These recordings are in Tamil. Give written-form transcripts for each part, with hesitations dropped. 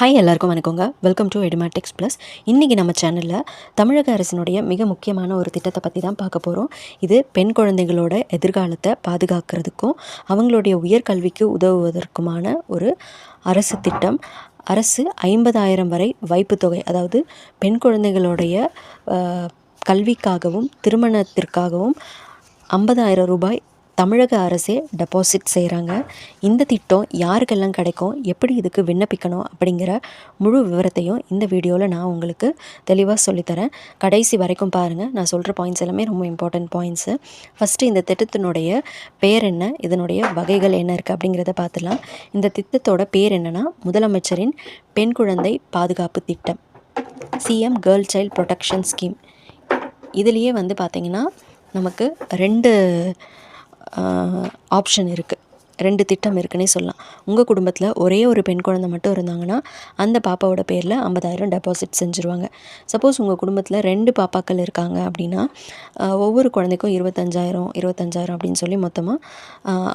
ஹாய் எல்லாருக்கும் வணக்கங்க. Welcome to Edumatics plus. இன்றைக்கி நம்ம சேனலில் தமிழக அரசினுடைய மிக முக்கியமான ஒரு திட்டத்தை பற்றி தான் பார்க்க போகிறோம். இது பெண் குழந்தைகளோட எதிர்காலத்தை பாதுகாக்கிறதுக்கும் அவங்களுடைய உயர்கல்விக்கு உதவுவதற்குமான ஒரு அரசு திட்டம். அரசு 50,000 வரை வைப்புத்தொகை, அதாவது பெண் குழந்தைகளுடைய கல்விக்காகவும் திருமணத்திற்காகவும் 50,000 ரூபாய் தமிழக அரசே டெபாசிட் செய்கிறாங்க. இந்த திட்டம் யாருக்கெல்லாம் கிடைக்கும், எப்படி இதுக்கு விண்ணப்பிக்கணும் அப்படிங்கிற முழு விவரத்தையும் இந்த வீடியோவில் நான் உங்களுக்கு தெளிவாக சொல்லித்தரேன். கடைசி வரைக்கும் பாருங்கள். நான் சொல்கிற பாயிண்ட்ஸ் எல்லாமே ரொம்ப இம்பார்ட்டன்ட் பாயிண்ட்ஸு. ஃபஸ்ட்டு இந்த திட்டத்தினுடைய பேர் என்ன, இதனுடைய வகைகள் என்ன இருக்குது அப்படிங்கிறத பார்த்துலாம். இந்த திட்டத்தோட பேர் என்னென்னா, முதலமைச்சரின் பெண் குழந்தை பாதுகாப்பு திட்டம், CM girl child protection scheme. இதுலேயே பார்த்திங்கன்னா நமக்கு 2 ஆப்ஷன் இருக்குது, 2 திட்டம் இருக்குன்னே சொல்லலாம். உங்கள் குடும்பத்தில் ஒரே ஒரு பெண் குழந்தை மட்டும் இருந்தாங்கன்னா அந்த பாப்பாவோட பேரில் 50,000 டெபாசிட் செஞ்சுருவாங்க. சப்போஸ் உங்கள் குடும்பத்தில் 2 பாப்பாக்கள் இருக்காங்க அப்படின்னா ஒவ்வொரு குழந்தைக்கும் 25,000 அப்படின்னு சொல்லி மொத்தமாக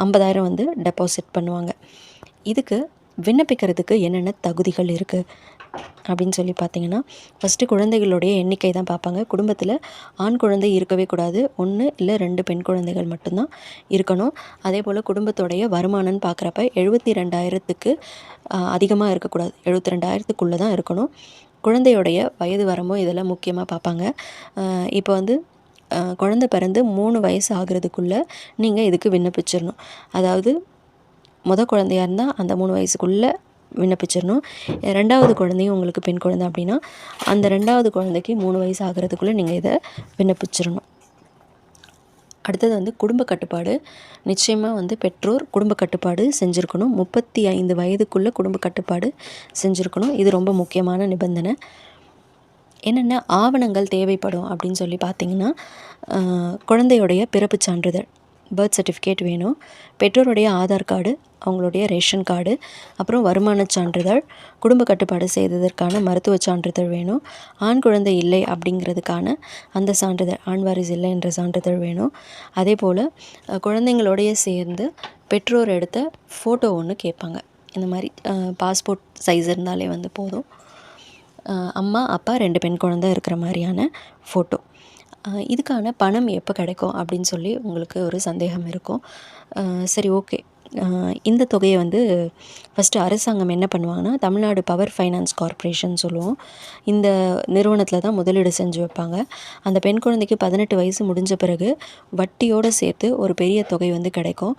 50,000 டெபாசிட் பண்ணுவாங்க. இதுக்கு விண்ணப்பிக்கிறதுக்கு என்னென்ன தகுதிகள் இருக்குது அப்படின்னு சொல்லி பார்த்தீங்கன்னா, ஃபஸ்ட்டு குழந்தைகளுடைய எண்ணிக்கை தான் பார்ப்பாங்க. குடும்பத்தில் ஆண் குழந்தை இருக்கவே கூடாது, 1 இல்லை 2 பெண் குழந்தைகள் மட்டும்தான் இருக்கணும். அதே போல் குடும்பத்தோடைய வருமானம்னு பார்க்குறப்ப 72,000க்கு அதிகமாக இருக்கக்கூடாது, 72,000க்குள்ளே தான் இருக்கணும். குழந்தையோடைய வயது வரம்போ இதெல்லாம் முக்கியமாக பார்ப்பாங்க. இப்போ குழந்தை பிறந்து 3 வயசு ஆகிறதுக்குள்ளே நீங்கள் இதுக்கு விண்ணப்பிச்சிடணும். அதாவது குழந்தையாக இருந்தால் அந்த 3 வயசுக்குள்ளே விண்ணப்பிச்சிடணும். 2வது குழந்தையும் உங்களுக்கு பெண் குழந்தை அப்படின்னா அந்த 2வது குழந்தைக்கு 3 வயசு ஆகிறதுக்குள்ளே நீங்கள் இதை விண்ணப்பிச்சிடணும். அடுத்தது குடும்ப கட்டுப்பாடு. நிச்சயமாக பெற்றோர் குடும்ப கட்டுப்பாடு செஞ்சுருக்கணும். 35 வயதுக்குள்ளே குடும்ப கட்டுப்பாடு செஞ்சுருக்கணும். இது ரொம்ப முக்கியமான நிபந்தனை. என்னென்ன ஆவணங்கள் தேவைப்படும் அப்படின்னு சொல்லி பார்த்தீங்கன்னா, குழந்தையுடைய பிறப்பு சான்றிதழ், பர்த் சர்டிஃபிகேட் வேணும். பெற்றோருடைய ஆதார் கார்டு, அவங்களுடைய ரேஷன் கார்டு, அப்புறம் வருமான சான்றிதழ், குடும்ப கட்டுப்பாடு செய்ததற்கான மருத்துவ சான்றிதழ் வேணும். ஆண் குழந்தை இல்லை அப்படிங்கிறதுக்கான அந்த சான்றிதழ், ஆண் வாரிசு இல்லை என்ற சான்றிதழ் வேணும். அதே போல் குழந்தைங்களோடைய சேர்ந்து பெற்றோர் எடுத்த ஃபோட்டோ ஒன்று கேட்பாங்க. இந்த மாதிரி பாஸ்போர்ட் சைஸ் இருந்தாலே போதும். அம்மா அப்பா 2 பெண் குழந்தை இருக்கிற மாதிரியான ஃபோட்டோ. இதுக்கான பணம் எப்போ கிடைக்கும் அப்படின்னு சொல்லி உங்களுக்கு ஒரு சந்தேகம் இருக்கும். சரி, ஓகே. இந்த தொகையை ஃபஸ்ட்டு அரசாங்கம் என்ன பண்ணுவாங்கன்னா, தமிழ்நாடு பவர் ஃபைனான்ஸ் கார்ப்பரேஷன் சொல்லுவோம், இந்த நிறுவனத்தில் தான் முதலீடு செஞ்சு வைப்பாங்க. அந்த பெண் குழந்தைக்கு 18 வயசு முடிஞ்ச பிறகு வட்டியோடு சேர்த்து ஒரு பெரிய தொகை கிடைக்கும்.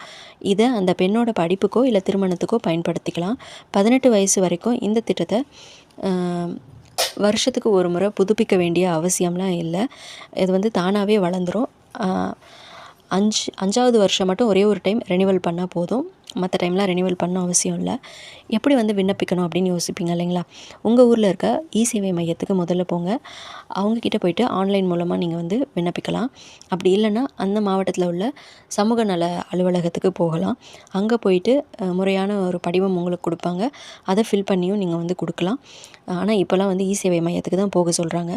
இதை அந்த பெண்ணோட படிப்புக்கோ இல்லை திருமணத்துக்கோ பயன்படுத்திக்கலாம். 18 வயசு வரைக்கும் இந்த திட்டத்தை வருஷத்துக்கு ஒரு முறை புதுப்பிக்க வேண்டிய அவசியம்லாம் இல்லை. இது தானாகவே வளர்ந்துடும். 5வது வருஷம் மட்டும் ஒரே ஒரு டைம் ரெனிவல் பண்ணால் போதும். மற்ற டைம்லாம் ரெனிவல் பண்ண அவசியம் இல்லை. எப்படி விண்ணப்பிக்கணும் அப்படின்னு யோசிப்பீங்க இல்லைங்களா? உங்கள் ஊரில் இருக்க இ-சேவை மையத்துக்கு முதல்ல போங்க. அவங்கக்கிட்ட போய்ட்டு ஆன்லைன் மூலமாக நீங்கள் விண்ணப்பிக்கலாம். அப்படி இல்லைன்னா அந்த மாவட்டத்தில் உள்ள சமூக நல அலுவலகத்துக்கு போகலாம். அங்கே போயிட்டு முறையான ஒரு படிவம் உங்களுக்கு கொடுப்பாங்க. அதை ஃபில் பண்ணியும் நீங்கள் கொடுக்கலாம். ஆனால் இப்போலாம் இ-சேவை மையத்துக்கு தான் போக சொல்கிறாங்க.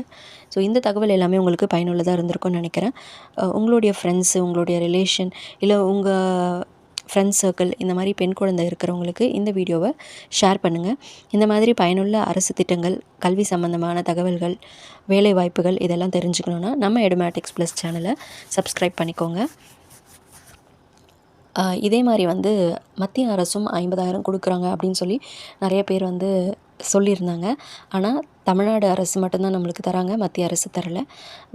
ஸோ இந்த தகவல் எல்லாமே உங்களுக்கு பயனுள்ளதாக இருந்திருக்கும்னு நினைக்கிறேன். உங்களுடைய ஃப்ரெண்ட்ஸு, உங்களுடைய ரிலேஷன், இல்லை உங்கள் ஃப்ரெண்ட்ஸ் சர்க்கிள், இந்த மாதிரி பெண் குழந்தை இருக்கிறவங்களுக்கு இந்த வீடியோவை ஷேர் பண்ணுங்கள். இந்த மாதிரி பயனுள்ள அரசு திட்டங்கள், கல்வி சம்பந்தமான தகவல்கள், வேலை வாய்ப்புகள் இதெல்லாம் தெரிஞ்சுக்கணுன்னா நம்ம எடுமேட்டிக்ஸ் ப்ளஸ் சேனலை சப்ஸ்கிரைப் பண்ணிக்கோங்க. இதே மாதிரி மத்திய அரசும் 50,000 கொடுக்குறாங்க அப்படின்னு சொல்லி நிறைய பேர் சொல்லியிருந்தாங்க. ஆனால் தமிழ்நாடு அரசு மட்டும்தான் நம்மளுக்கு தராங்க, மத்திய அரசு தரலை.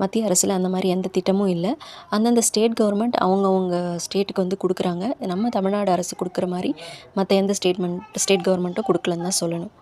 மத்திய அரசில் அந்த மாதிரி எந்த திட்டமும் இல்லை. அந்தந்த ஸ்டேட் கவர்மெண்ட் அவங்கவுங்க ஸ்டேட்டுக்கு கொடுக்குறாங்க. நம்ம தமிழ்நாடு அரசு கொடுக்குற மாதிரி மற்ற எந்த ஸ்டேட் கவர்மெண்ட்டும் கொடுக்கலன்னு தான் சொல்லணும்.